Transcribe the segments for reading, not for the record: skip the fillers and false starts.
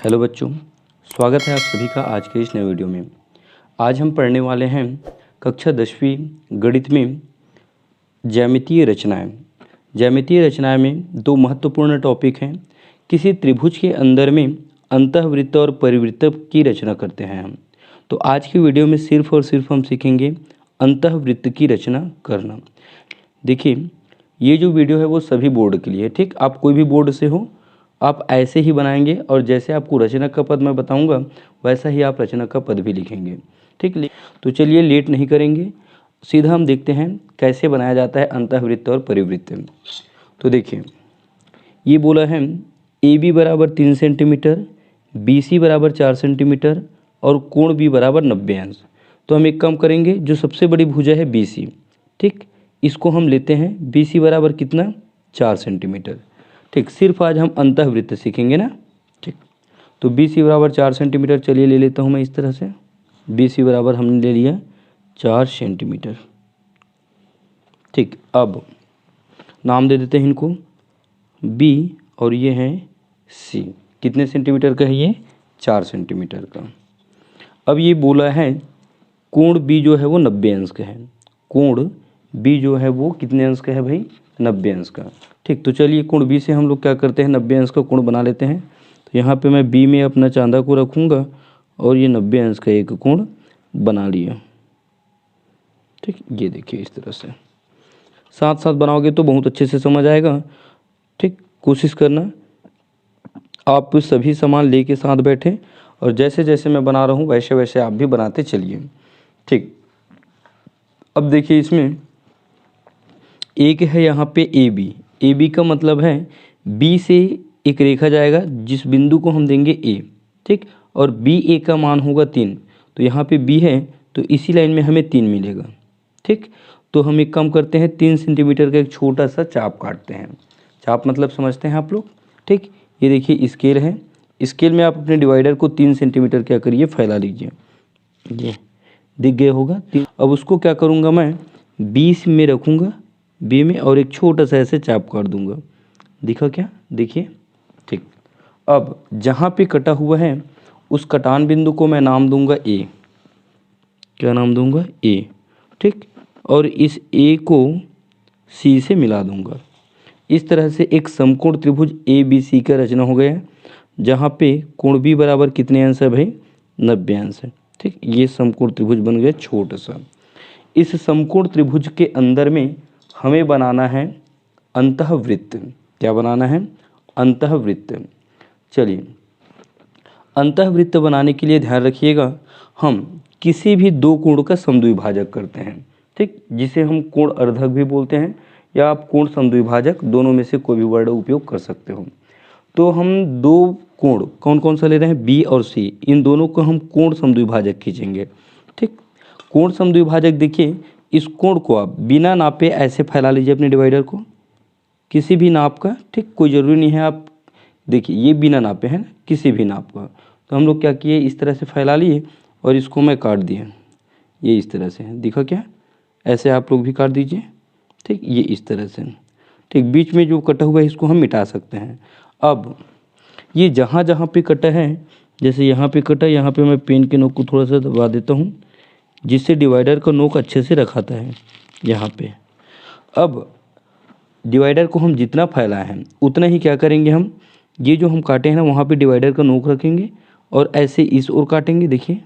Hello बच्चों, स्वागत है आप सभी का आज के इस नए वीडियो में। आज हम पढ़ने वाले हैं कक्षा 10वीं गणित में ज्यामितीय रचनाएं। ज्यामितीय रचनाएं में दो महत्वपूर्ण टॉपिक हैं। किसी त्रिभुज के अंदर में अंतःवृत्त और परिवृत्त की रचना करते हैं हम। तो आज की वीडियो में सिर्फ और सिर्फ हम सीखेंगे अंतःवृत्त की रचना करना। देखिए, ये जो वीडियो है वो सभी बोर्ड के लिए है, ठीक। आप कोई भी बोर्ड से हो, आप ऐसे ही बनाएंगे और जैसे आपको रचना का पद मैं बताऊंगा वैसा ही आप रचना का पद भी लिखेंगे, ठीक। तो चलिए लेट नहीं करेंगे, सीधा हम देखते हैं कैसे बनाया जाता है अंतःवृत्त और परिवृत्त। तो देखिए, ये बोला है ए बी बराबर 3 सेंटीमीटर, बी सी बराबर 4 सेंटीमीटर और कोण बी बराबर 90 अंश। तो हम एक काम करेंगे, जो सबसे बड़ी भुजा है बी सी, ठीक, इसको हम लेते हैं। बी सी बराबर कितना, 4 सेंटीमीटर, ठीक। सिर्फ आज हम अंतःवृत्त सीखेंगे ना, ठीक। तो बी सी बराबर 4 सेंटीमीटर, चलिए ले लेता हूँ मैं इस तरह से। बी सी बराबर हमने ले लिया 4 सेंटीमीटर, ठीक। अब नाम दे देते हैं इनको बी और ये है सी। कितने सेंटीमीटर का है ये, 4 सेंटीमीटर का। अब ये बोला है कोण बी जो है वो 90 अंश का है। कोण बी जो है वो कितने अंश का है भाई, 90 अंश का, ठीक। तो चलिए कोण बी से हम लोग क्या करते हैं, 90 अंश का कोण बना लेते हैं। तो यहाँ पे मैं बी में अपना चांदा को रखूँगा और ये 90 अंश का एक कोण बना लिया, ठीक। ये देखिए इस तरह से साथ साथ बनाओगे तो बहुत अच्छे से समझ आएगा, ठीक। कोशिश करना आप सभी सामान लेके साथ बैठे और जैसे जैसे मैं बना रहा हूँ वैसे वैसे आप भी बनाते चलिए, ठीक। अब देखिए, इसमें एक है यहाँ पे ए बी। ए बी का मतलब है बी से एक रेखा जाएगा जिस बिंदु को हम देंगे ए, ठीक। और बी ए का मान होगा 3। तो यहाँ पे बी है तो इसी लाइन में हमें 3 मिलेगा, ठीक। तो हम एक काम करते हैं, 3 सेंटीमीटर का एक छोटा सा चाप काटते हैं। चाप मतलब समझते हैं आप लोग, ठीक। ये देखिए स्केल है, स्केल में आप अपने डिवाइडर को 3 सेंटीमीटर क्या करिए, फैला लीजिए। ये दिख गया होगा। अब उसको क्या करूँगा, मैं 20 में रखूँगा बी में और एक छोटा सा ऐसे चाप काट दूंगा। दिखा क्या, देखिए, ठीक। अब जहाँ पे कटा हुआ है उस कटान बिंदु को मैं नाम दूंगा ए। क्या नाम दूंगा, ए, ठीक। और इस ए को सी से मिला दूंगा। इस तरह से एक समकोण त्रिभुज ए बी सी का रचना हो गया, जहाँ पे कोण बी बराबर कितने अंश है भाई, 90 अंश है, ठीक। ये समकोण त्रिभुज बन गया छोटा सा। इस समकोण त्रिभुज के अंदर में हमें बनाना है अंतःवृत्त। क्या बनाना है, अंतःवृत्त। चलिए, अंतःवृत्त बनाने के लिए ध्यान रखिएगा, हम किसी भी दो कोण का समद्विभाजक करते हैं, ठीक। जिसे हम कोण अर्धक भी बोलते हैं या आप कोण समद्विभाजक, दोनों में से कोई भी वर्ड उपयोग कर सकते हो। तो हम दो कोण कौन कौन सा ले रहे हैं, बी और सी, इन दोनों को हम कोण समद्विभाजक खींचेंगे, ठीक। कोण समद्विभाजक, देखिए इस कोण को आप बिना नापे ऐसे फैला लीजिए अपने डिवाइडर को, किसी भी नाप का, ठीक। कोई ज़रूरी नहीं है आप, देखिए ये बिना नापे है ना, किसी भी नाप का। तो हम लोग क्या किए, इस तरह से फैला लिए और इसको मैं काट दिया। ये इस तरह से दिखा क्या, ऐसे आप लोग भी काट दीजिए, ठीक। ये इस तरह से, ठीक। बीच में जो कटा हुआ है इसको हम मिटा सकते हैं। अब ये जहाँ जहाँ पे कटा है, जैसे यहाँ पे कटा, यहाँ पे मैं पेन के नोक को थोड़ा सा दबा देता हूँ जिससे डिवाइडर का नोक अच्छे से रखाता है यहाँ पे। अब डिवाइडर को हम जितना फैलाए हैं उतना ही क्या करेंगे, हम ये जो हम काटे हैं ना वहाँ पे डिवाइडर का नोक रखेंगे और ऐसे इस ओर काटेंगे, देखिए,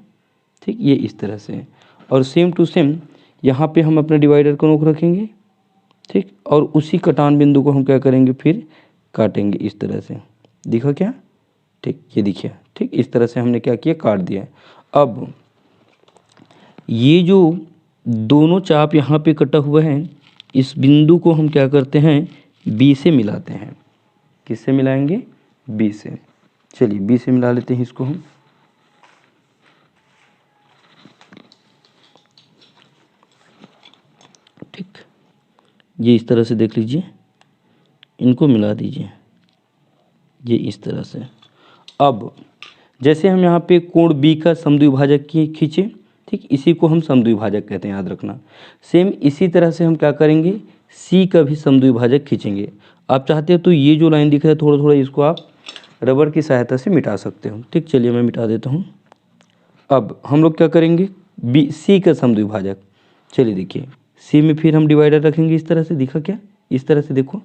ठीक। ये इस तरह से, और सेम टू सेम यहाँ पे हम अपने डिवाइडर का नोक रखेंगे, ठीक। और उसी कटान बिंदु को हम क्या करेंगे, फिर काटेंगे इस तरह से। दिखा क्या, ठीक। ये देखिए, ठीक। इस तरह से हमने क्या किया, काट दिया। अब ये जो दोनों चाप यहाँ पे कटा हुआ है, इस बिंदु को हम क्या करते हैं, बी से मिलाते हैं। किससे मिलाएंगे, बी से। चलिए बी से मिला लेते हैं इसको हम, ठीक। ये इस तरह से देख लीजिए, इनको मिला दीजिए, ये इस तरह से। अब जैसे हम यहाँ पे कोण बी का समद्विभाजक खींचे, ठीक। इसी को हम समद्विभाजक कहते हैं, याद रखना। सेम इसी तरह से हम क्या करेंगे, सी का भी समद्विभाजक खींचेंगे। आप चाहते हो तो ये जो लाइन दिख रहा है थोड़ा थोड़ा इसको आप रबर की सहायता से मिटा सकते हो। ठीक, चलिए मैं मिटा देता हूँ। अब हम लोग क्या करेंगे, बी सी का समद्विभाजक, चलिए देखिए सी में फिर हम डिवाइडर रखेंगे इस तरह से, दिखा क्या, इस तरह से देखो।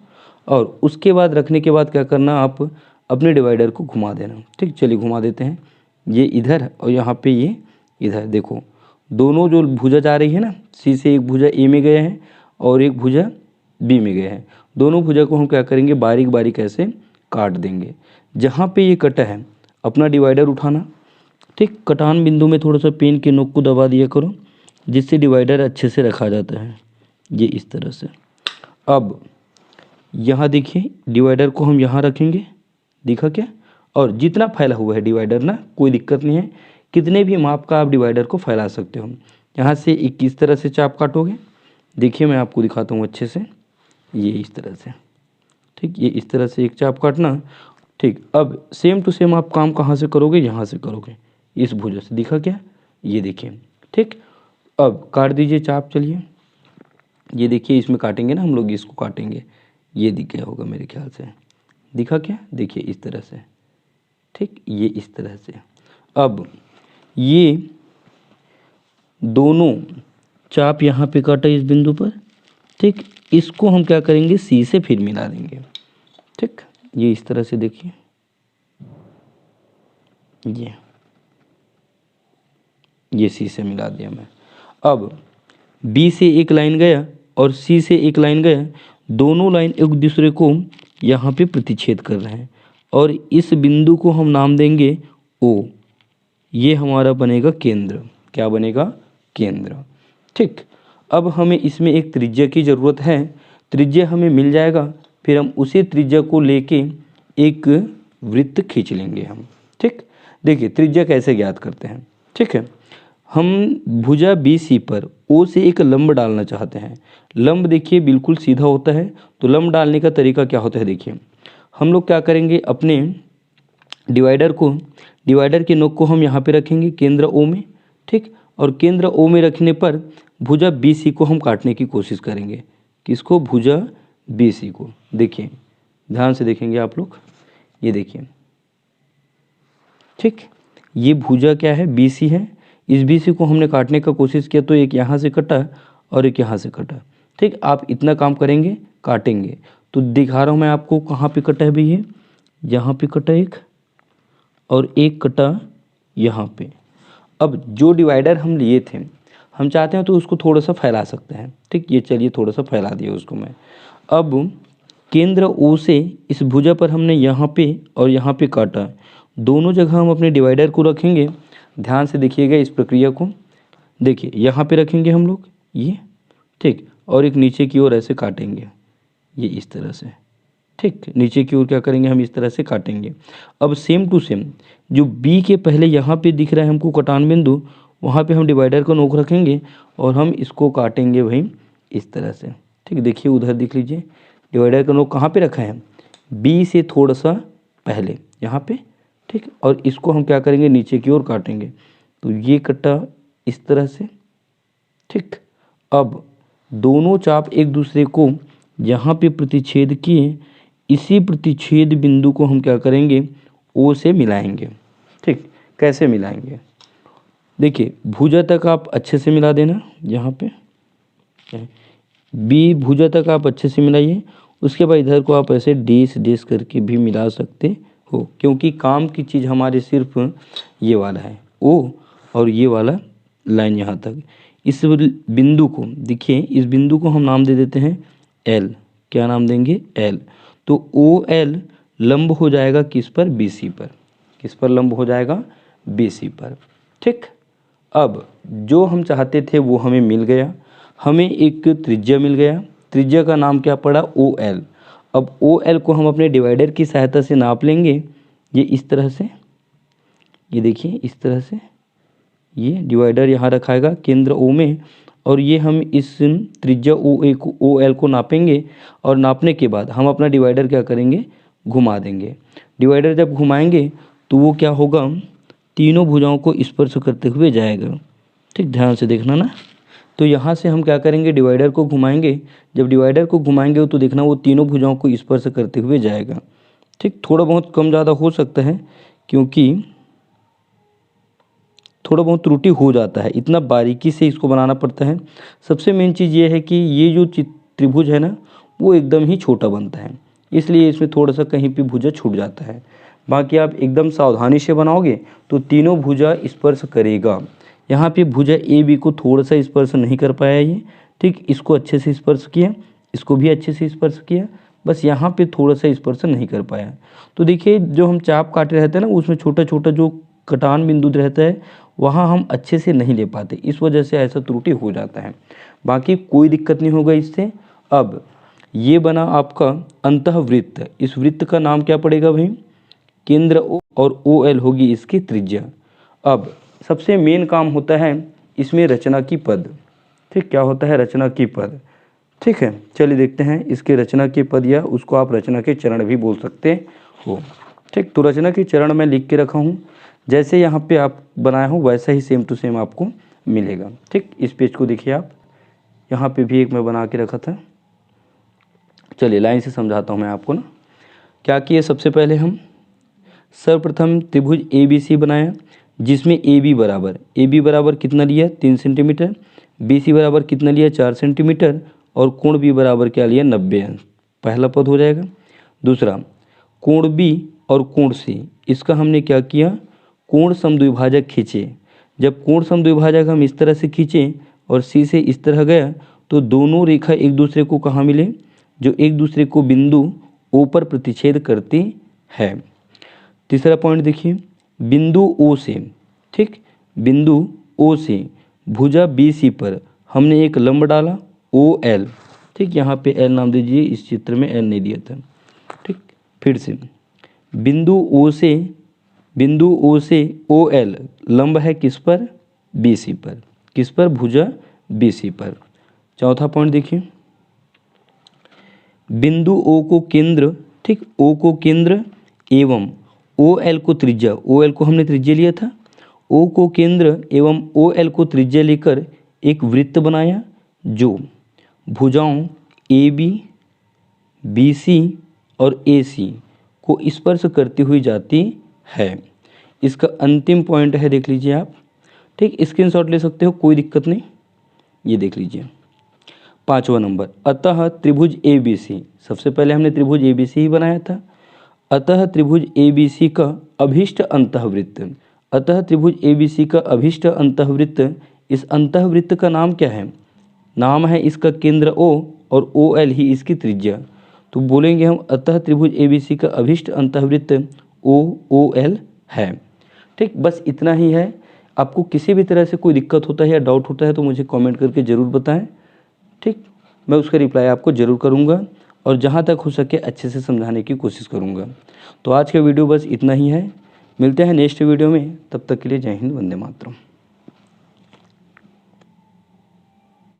और उसके बाद रखने के बाद क्या करना, आप अपने डिवाइडर को घुमा देना। ठीक, चलिए घुमा देते हैं, ये इधर और यहाँ पे ये इधर, देखो दोनों जो भुजा जा रही है ना, सी से एक भुजा ए में गया है और एक भुजा बी में गया है, दोनों भुजा को हम क्या करेंगे, बारीक बारीक ऐसे काट देंगे। जहाँ पे ये कटा है अपना डिवाइडर उठाना। ठीक, कटान बिंदु में थोड़ा सा पेन के नोक को दबा दिया करो, जिससे डिवाइडर अच्छे से रखा जाता है, ये इस तरह से। अब यहाँ देखिए डिवाइडर को हम यहाँ रखेंगे, दिखा क्या, और जितना फैला हुआ है डिवाइडर ना, कोई दिक्कत नहीं है, कितने भी माप का आप डिवाइडर को फैला सकते हो। यहाँ से एक इस तरह से चाप काटोगे, देखिए मैं आपको दिखाता हूँ अच्छे से, ये इस तरह से। ठीक, ये इस तरह से एक चाप काटना। ठीक, अब सेम टू सेम आप काम कहाँ से करोगे, यहाँ से करोगे, इस भुजा से, दिखा क्या, ये देखिए। ठीक, अब काट दीजिए चाप, चलिए ये देखिए इसमें काटेंगे ना हम लोग, इसको काटेंगे, ये दिख गया होगा मेरे ख्याल से, दिखा क्या, देखिए इस तरह से। ठीक, ये इस तरह से। अब ये दोनों चाप यहाँ पे काटा इस बिंदु पर। ठीक, इसको हम क्या करेंगे, सी से फिर मिला देंगे। ठीक, ये इस तरह से देखिए, ये सी से मिला दिया मैं। अब बी से एक लाइन गया और सी से एक लाइन गया, दोनों लाइन एक दूसरे को यहाँ पे प्रतिच्छेद कर रहे हैं और इस बिंदु को हम नाम देंगे ओ। ये हमारा बनेगा केंद्र, क्या बनेगा, केंद्र। ठीक, अब हमें इसमें एक त्रिज्या की ज़रूरत है, त्रिज्या हमें मिल जाएगा, फिर हम उसी त्रिज्या को लेके एक वृत्त खींच लेंगे हम। ठीक, देखिए त्रिज्या कैसे ज्ञात करते हैं। ठीक है, हम भुजा बी सी पर ओ से एक लंब डालना चाहते हैं। लंब देखिए बिल्कुल सीधा होता है, तो लंब डालने का तरीका क्या होता है, देखिए हम लोग क्या करेंगे, अपने डिवाइडर को, डिवाइडर के नोक को हम यहाँ पे रखेंगे केंद्र ओ में। ठीक, और केंद्र ओ में रखने पर भुजा बी सी को हम काटने की कोशिश करेंगे। किसको, भुजा बी सी को। देखिए ध्यान से देखेंगे आप लोग, ये देखिए। ठीक, ये भुजा क्या है, बी सी है, इस बी सी को हमने काटने का कोशिश किया तो एक यहाँ से कटा और एक यहाँ से कटा। ठीक, आप इतना काम करेंगे, काटेंगे तो दिखा रहा हूँ मैं आपको कहाँ पे कटा है भैया, यहाँ पे कटा एक और एक कटा यहाँ पे। अब जो डिवाइडर हम लिए थे, हम चाहते हैं तो उसको थोड़ा सा फैला सकते हैं। ठीक, ये चलिए थोड़ा सा फैला दिया उसको मैं। अब केंद्र ओ से इस भुजा पर हमने यहाँ पे और यहाँ पे काटा, दोनों जगह हम अपने डिवाइडर को रखेंगे। ध्यान से देखिएगा इस प्रक्रिया को, देखिए यहाँ पे रखेंगे हम लोग ये। ठीक, और एक नीचे की ओर ऐसे काटेंगे, ये इस तरह से। ठीक, नीचे की ओर क्या करेंगे, हम इस तरह से काटेंगे। अब सेम टू सेम जो बी के पहले यहाँ पे दिख रहा है हमको कटान बिंदु, वहाँ पे हम डिवाइडर का नोक रखेंगे और हम इसको काटेंगे भाई इस तरह से। ठीक, देखिए उधर देख लीजिए डिवाइडर का नोक कहाँ पे रखा है, बी से थोड़ा सा पहले यहाँ पे। ठीक, और इसको हम क्या करेंगे, नीचे की ओर काटेंगे, तो ये कटा इस तरह से। ठीक, अब दोनों चाप एक दूसरे को यहाँ पे प्रतिच्छेद किए, इसी प्रतिच्छेद बिंदु को हम क्या करेंगे, ओ से मिलाएंगे। ठीक, कैसे मिलाएंगे, देखिए भुजा तक आप अच्छे से मिला देना, यहाँ पे बी भुजा तक आप अच्छे से मिलाइए। उसके बाद इधर को आप ऐसे डेस डेस करके भी मिला सकते हो, क्योंकि काम की चीज़ हमारे सिर्फ ये वाला है ओ और ये वाला लाइन यहाँ तक। इस बिंदु को देखिए, इस बिंदु को हम नाम दे देते हैं एल। क्या नाम देंगे, एल। तो ओ एल लंब हो जाएगा किस पर, बी सी पर। किस पर लंब हो जाएगा, बी सी पर। ठीक, अब जो हम चाहते थे वो हमें मिल गया, हमें एक त्रिज्या मिल गया, त्रिज्या का नाम क्या पड़ा, ओ एल। अब ओ एल को हम अपने डिवाइडर की सहायता से नाप लेंगे, ये इस तरह से, ये देखिए इस तरह से। ये डिवाइडर यहाँ रखाएगा केंद्र ओ में, और ये हम इस त्रिज्या ओ एल को नापेंगे, और नापने के बाद हम अपना डिवाइडर क्या करेंगे, घुमा देंगे। डिवाइडर जब घुमाएंगे तो वो क्या होगा, तीनों भुजाओं को स्पर्श करते हुए जाएगा। ठीक, ध्यान से देखना ना। तो यहाँ से हम क्या करेंगे, डिवाइडर को घुमाएंगे। जब डिवाइडर को घुमाएंगे तो देखना वो तीनों भुजाओं को स्पर्श करते हुए जाएगा। ठीक, थोड़ा बहुत कम ज़्यादा हो सकता है क्योंकि थोड़ा बहुत त्रुटि हो जाता है, इतना बारीकी से इसको बनाना पड़ता है। सबसे मेन चीज़ ये है कि ये जो त्रिभुज है ना, वो एकदम ही छोटा बनता है, इसलिए इसमें थोड़ा सा कहीं पे भुजा छूट जाता है। बाकी आप एकदम सावधानी से बनाओगे तो तीनों भुजा स्पर्श करेगा। यहाँ पे भुजा ए बी को थोड़ा सा स्पर्श नहीं कर पाया ये, ठीक, इसको अच्छे से स्पर्श किया, इसको भी अच्छे से स्पर्श किया, बस यहाँ पे थोड़ा सा स्पर्श नहीं कर पाया। तो देखिए जो हम चाप काटे रहते हैं ना, उसमें छोटा छोटा जो कटान बिंदु रहता है वहाँ हम अच्छे से नहीं ले पाते, इस वजह से ऐसा त्रुटि हो जाता है। बाकी कोई दिक्कत नहीं होगा इससे। अब ये बना आपका अंतःवृत्त, इस वृत्त का नाम क्या पड़ेगा भाई, केंद्र ओ और ओ एल होगी इसकी त्रिज्या। अब सबसे मेन काम होता है इसमें रचना की पद, ठीक, क्या होता है रचना की पद, ठीक है। चलिए देखते हैं इसके रचना के पद, या उसको आप रचना के चरण भी बोल सकते हो, ठीक। तो रचना के चरण मैं लिख के रखा हूँ, जैसे यहाँ पे आप बनाए हो वैसा ही सेम टू सेम आपको मिलेगा, ठीक। इस पेज को देखिए आप, यहाँ पे भी एक मैं बना के रखा था। चलिए लाइन से समझाता हूँ मैं आपको ना। क्या किए, सबसे पहले हम सर्वप्रथम त्रिभुज ए बी सी बनाया, जिसमें ए बी बराबर कितना लिया 3 सेंटीमीटर, बी सी बराबर कितना लिया 4 सेंटीमीटर, और कोण बी बराबर क्या लिया 90 अंश। पहला पद हो जाएगा। दूसरा, कोण बी और कोण सी, इसका हमने क्या किया, कोण समद्विभाजक खींचे। जब कोण समद्विभाजक हम इस तरह से खींचे और सी से इस तरह गया, तो दोनों रेखा एक दूसरे को कहाँ मिले, जो एक दूसरे को बिंदु ओ पर प्रतिच्छेद करती है। तीसरा पॉइंट देखिए, बिंदु ओ से, ठीक, बिंदु ओ से भुजा बी सी पर हमने एक लंब डाला ओ एल, ठीक, यहाँ पे एल नाम दीजिए, इस चित्र में एल नहीं दिया था, ठीक। फिर से बिंदु ओ से ओ एल लंब है किस पर, बी सी पर, किस पर, भुजा बी सी पर। चौथा पॉइंट देखिए, बिंदु ओ को केंद्र, ठीक, ओ को केंद्र एवं ओ एल को त्रिज्या, ओ एल को हमने त्रिज्या लिया था, ओ को केंद्र एवं ओ एल को त्रिज्या लेकर एक वृत्त बनाया, जो भुजाओं ए बी सी और ए सी को स्पर्श करती हुई जाती है। इसका अंतिम पॉइंट है, देख लीजिए आप, ठीक, स्क्रीनशॉट ले सकते हो, कोई दिक्कत नहीं। ये देख लीजिए 5वां नंबर, अतः त्रिभुज ए बी सी, सबसे पहले हमने त्रिभुज ए बी सी ही बनाया था। अतः त्रिभुज ए बी सी का अभीष्ट अंतःवृत्त, अतः त्रिभुज ए बी सी का अभीष्ट अंतःवृत्त, इस अंतःवृत्त का नाम क्या है, नाम है इसका केंद्र ओ और ओ एल ही इसकी त्रिज्या। तो बोलेंगे हम अतः त्रिभुज ए बी सी का अभीष्ट अंतःवृत्त ओ एल है, ठीक। बस इतना ही है। आपको किसी भी तरह से कोई दिक्कत होता है या डाउट होता है तो मुझे कमेंट करके ज़रूर बताएं, ठीक, मैं उसका रिप्लाई आपको ज़रूर करूंगा और जहां तक हो सके अच्छे से समझाने की कोशिश करूंगा। तो आज का वीडियो बस इतना ही है, मिलते हैं नेक्स्ट वीडियो में, तब तक के लिए जय हिंद, वंदे मातरम।